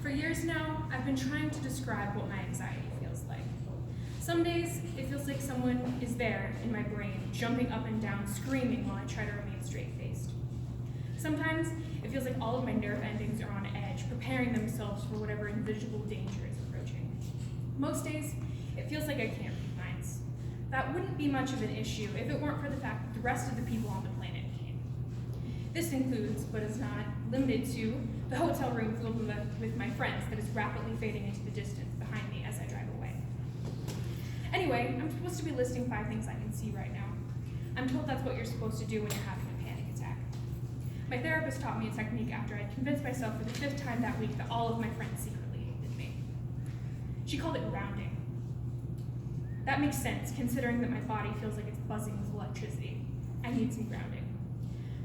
For years now, I've been trying to describe what my anxiety feels like. Some days, it feels like someone is there in my brain, jumping up and down, screaming while I try to remain straight-faced. Sometimes, it feels like all of my nerve endings are on edge, preparing themselves for whatever invisible danger is approaching. Most days, it feels like I can't read minds. That wouldn't be much of an issue if it weren't for the fact that the rest of the people on the planet came. This includes, but is not limited to, the hotel room filled with my friends that is rapidly fading into the distance behind me as I drive away. Anyway, I'm supposed to be listing 5 things I can see right now. I'm told that's what you're supposed to do when you're having a panic attack. My therapist taught me a technique after I'd convinced myself for the 5th time that week that all of my friends secretly hated me. She called it grounding. That makes sense, considering that my body feels like it's buzzing with electricity. I need some grounding.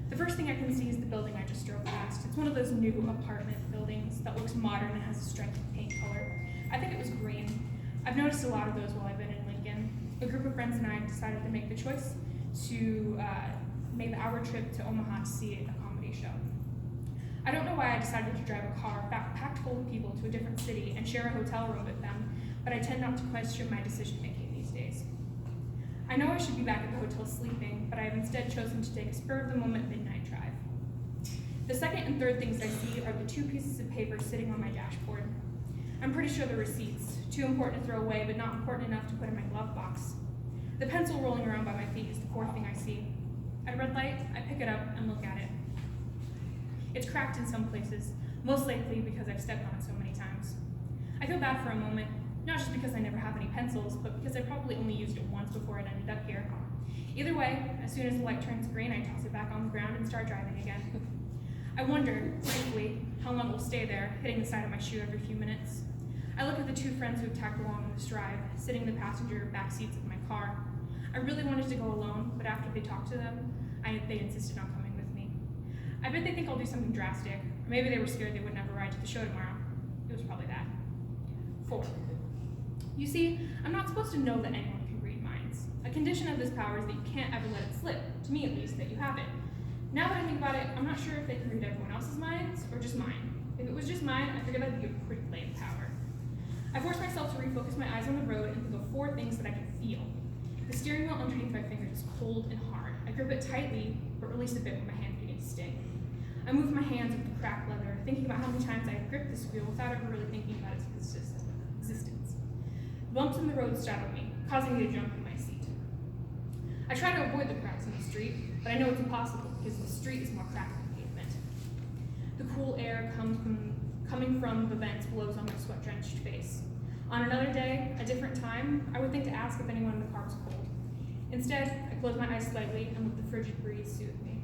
The first thing I can see is the building I just drove past. It's one of those new apartment buildings that looks modern and has a striped paint color. I think it was green. I've noticed a lot of those while I've been in Lincoln. A group of friends and I decided to make the choice to make the hour trip to Omaha to see a comedy show. I don't know why I decided to drive a car packed full of people to a different city and share a hotel room with them, but I tend not to question my decision making these days. I know I should be back at the hotel sleeping, but I have instead chosen to take a spur-of-the-moment midnight drive. The second and third things I see are the 2 pieces of paper sitting on my dashboard. I'm pretty sure they're receipts, too important to throw away, but not important enough to put in my glove box. The pencil rolling around by my feet is the 4th thing I see. At a red light, I pick it up and look at it. It's cracked in some places, most likely because I've stepped on it so many times. I feel bad for a moment, not just because I never have any pencils, but because I probably only used it once before it ended up here. Either way, as soon as the light turns green, I toss it back on the ground and start driving again. I wonder, briefly, how long it will stay there, hitting the side of my shoe every few minutes. I look at the 2 friends who have tagged along on this drive, sitting in the passenger back seats of my car. I really wanted to go alone, but after they talked to them, they insisted on coming with me. I bet they think I'll do something drastic, or maybe they were scared they wouldn't have a ride to the show tomorrow. It was probably that. 4. You see, I'm not supposed to know that anyone can read minds. A condition of this power is that you can't ever let it slip, to me at least, that you have it. Now that I think about it, I'm not sure if they can read everyone else's minds or just mine. If it was just mine, I figured that'd be a pretty lame power. I forced myself to refocus my eyes on the road and think of 4 things that I can feel. The steering wheel underneath my fingers is cold and hard. I grip it tightly, but release a bit when my hand begins to sting. I move my hands over the cracked leather, thinking about how many times I have gripped this wheel without ever really thinking about its existence. Bumps in the road startle me, causing me to jump in my seat. I try to avoid the cracks in the street, but I know it's impossible because the street is more cracked than pavement. The cool air coming from the vents blows on my sweat-drenched face. On another day, a different time, I would think to ask if anyone in the car was cold. Instead, I close my eyes slightly and let the frigid breeze soothe me.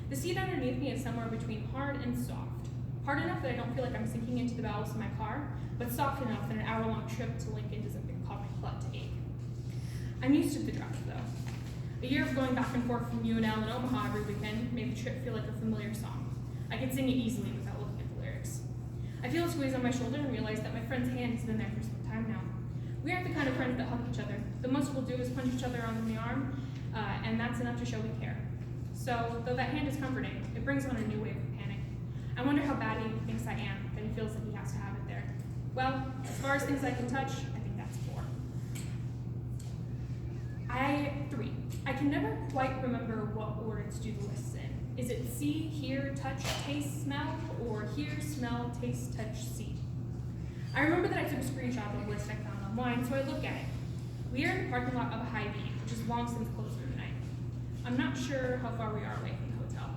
The seat underneath me is somewhere between hard and soft. Hard enough that I don't feel like I'm sinking into the bowels of my car, but soft enough that an hour-long trip to Lincoln doesn't cause my butt to ache. I'm used to the drive, though. A year of going back and forth from UNL and Omaha every weekend made the trip feel like a familiar song. I can sing it easily without looking at the lyrics. I feel a squeeze on my shoulder and realize that my friend's hand has been there for some time now. We aren't the kind of friends that hug each other. The most we'll do is punch each other on the arm, and that's enough to show we care. So, though that hand is comforting, it brings on a new wave of panic. I wonder how bad he thinks I am, that he feels like he has to have it there. Well, as far as things I can touch, I think that's 4. 3. I can never quite remember what order to do the lists in. Is it see, hear, touch, taste, smell, or hear, smell, taste, touch, see? I remember that I took a screenshot of the list I found online, so I look at it. We are in the parking lot of a Hy-Vee, which is long since closed for the night. I'm not sure how far we are away from the hotel.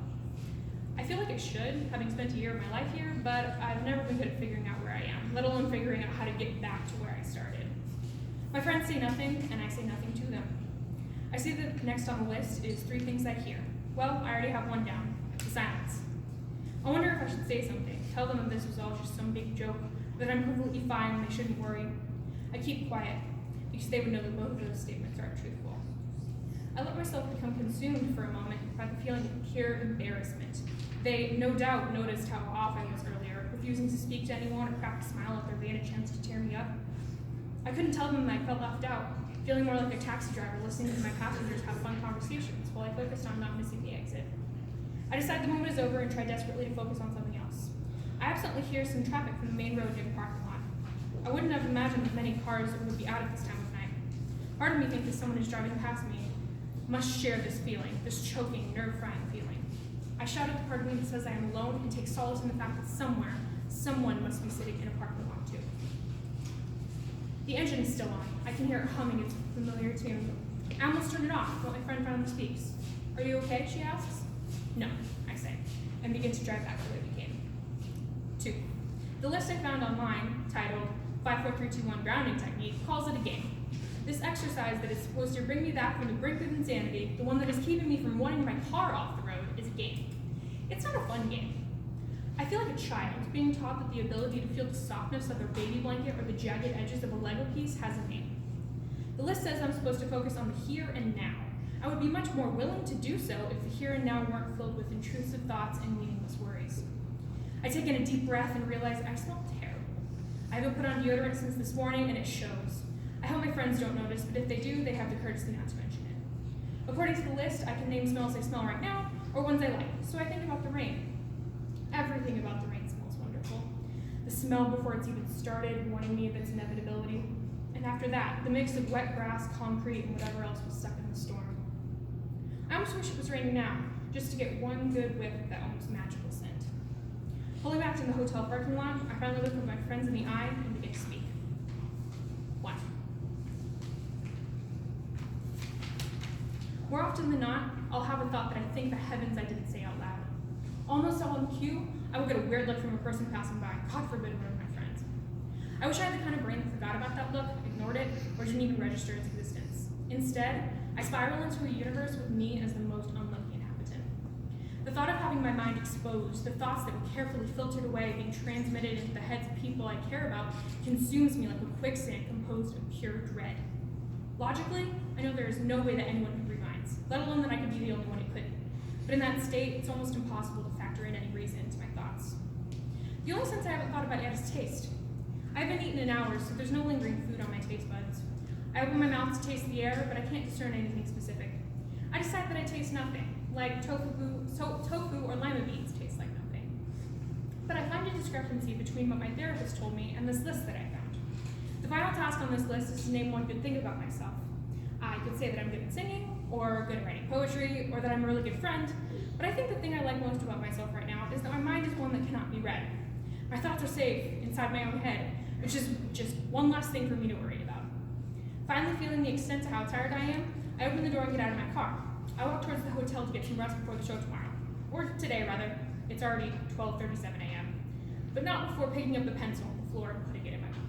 I feel like I should, having spent a year of my life here, but I've never been good at figuring out where I am, let alone figuring out how to get back to where I started. My friends say nothing, and I say nothing to them. I see that next on the list is 3 things I hear. Well, I already have one down, the silence. I wonder if I should say something, tell them that this was all just some big joke, that I'm completely fine and they shouldn't worry. I keep quiet, because they would know that both of those statements aren't truthful. I let myself become consumed for a moment by the feeling of pure embarrassment. They, no doubt, noticed how off I was earlier, refusing to speak to anyone or crack a smile if they had a chance to tear me up. I couldn't tell them that I felt left out, feeling more like a taxi driver listening to my passengers have fun conversations while I focused on not missing the exit. I decide the moment is over and try desperately to focus on something else. I absolutely hear some traffic from the main road near the parking lot. I wouldn't have imagined that many cars would be out at this time of night. Part of me thinks that someone is driving past me must share this feeling, this choking, nerve-wracking feeling. I shout at the part of me that says I am alone and take solace in the fact that somewhere, someone must be sitting in a parking lot too. The engine is still on. I can hear it humming its familiar tune. I almost turned it off, but my friend finally speaks. "Are you okay?" she asks. "No," I say, and begin to drive back the way we came. 2. The list I found online, titled 5 4 3 2 1 Grounding Technique, calls it a game. This exercise that is supposed to bring me back from the brink of insanity, the one that is keeping me from wanting my car off the road, is a game. It's not a fun game. I feel like a child being taught that the ability to feel the softness of their baby blanket or the jagged edges of a Lego piece has a name. The list says I'm supposed to focus on the here and now. I would be much more willing to do so if the here and now weren't filled with intrusive thoughts and meaningless worries. I take in a deep breath and realize I smell terrible. I haven't put on deodorant since this morning and it shows. I hope my friends don't notice, but if they do, they have the courtesy not to mention it. According to the list, I can name smells I smell right now or ones I like, so I think about the rain. Everything about the rain smells wonderful. The smell before it's even started, warning me of its inevitability. And after that, the mix of wet grass, concrete, and whatever else was stuck in the storm. I almost wish it was raining now, just to get one good whiff of that almost magical scent. Pulling back to the hotel parking lot, I finally look at my friends in the eye and begin to speak. 1. More often than not, I'll have a thought that I thank the heavens I didn't say out loud. Almost all on cue, I will get a weird look from a person passing by, God forbid one of my friends. I wish I had the kind of brain that forgot about that look, ignored it, or didn't even register its existence. Instead, I spiral into a universe with me as the most unlucky inhabitant. The thought of having my mind exposed, the thoughts that were carefully filtered away, being transmitted into the heads of people I care about, consumes me like a quicksand composed of pure dread. Logically, I know there is no way that anyone could read minds, let alone that I could be the only one who couldn't. But in that state, it's almost impossible to factor in any reason into my thoughts. The only sense I haven't thought about yet is taste. I haven't eaten in hours, so there's no lingering food on my taste buds. I open my mouth to taste the air, but I can't discern anything specific. I decide that I taste nothing, like tofu or lima beans taste like nothing. But I find a discrepancy between what my therapist told me and this list that I found. The final task on this list is to name one good thing about myself. I could say that I'm good at singing, or good at writing poetry, or that I'm a really good friend, but I think the thing I like most about myself right now is that my mind is one that cannot be read. My thoughts are safe inside my own head, which is just one less thing for me to worry about. Finally feeling the extent to how tired I am, I open the door and get out of my car. I walk towards the hotel to get some rest before the show tomorrow. Or today, rather. It's already 12:37 a.m. But not before picking up the pencil on the floor and putting it in my pocket.